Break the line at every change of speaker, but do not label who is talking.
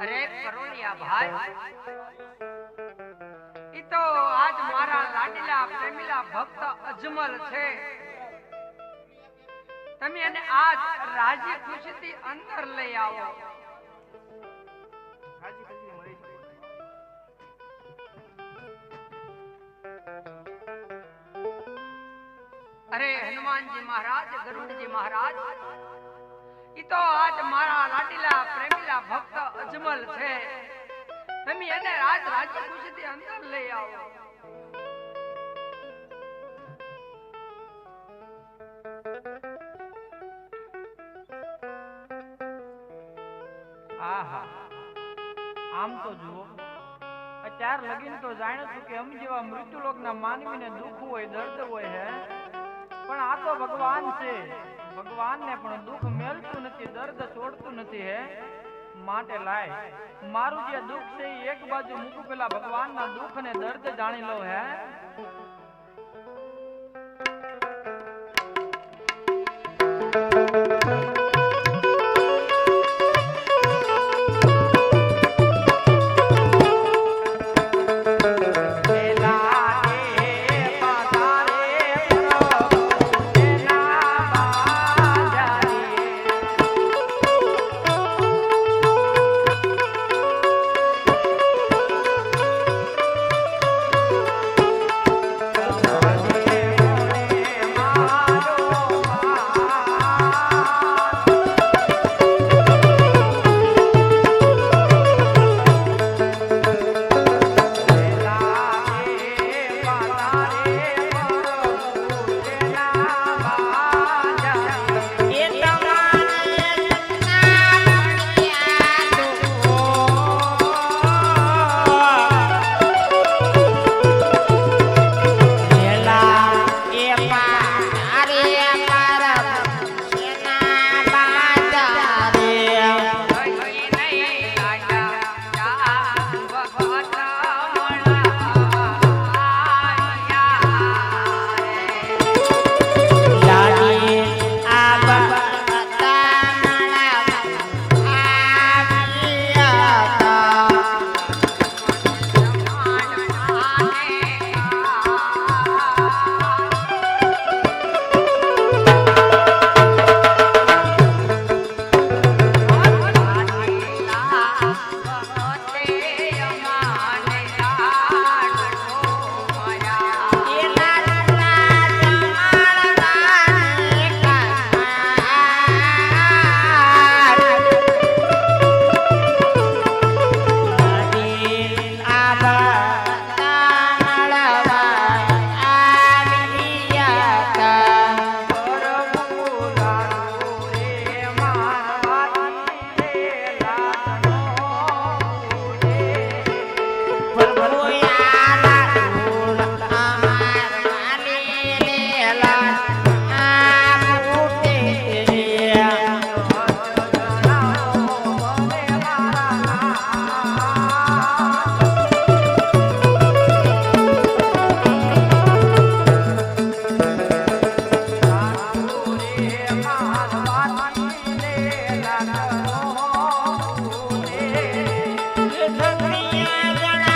અરે કરોડિયા ભાઈ, ઈ તો આજ મારા લાડીલા પ્રેમીલા ભક્ત અજમલ છે. તમે એને આજ રાજી ખુશીથી અંદર લઈ આવો. અરે હનુમાનજી મહારાજ, ગરુડજી મહારાજ, ઈ તો આજ મારા લાડીલા પ્રેમીલા ભક્ત અજમલ છે. તમે એને આજ રાજી ખુશીથી અંદર લઈ આવો.
આહા, આમ તો જુઓ, અત્યાર લગીન તો જાણ્યું છું કે અમ જેવા મૃત્યુલોકના માનવીને દુઃખ હોય, દર્દ હોય હે, પણ આ તો ભગવાન છે. ભગવાનને પણ દુઃખ મેલતું નથી, દર્દ છોડતું નથી હે. માટે લાય, મારું જે દુઃખ છે એ એક બાજુ મૂકું, પેલા ભગવાનના દુઃખ ને દર્દ જાણી લો હે.
કનૈયા જણા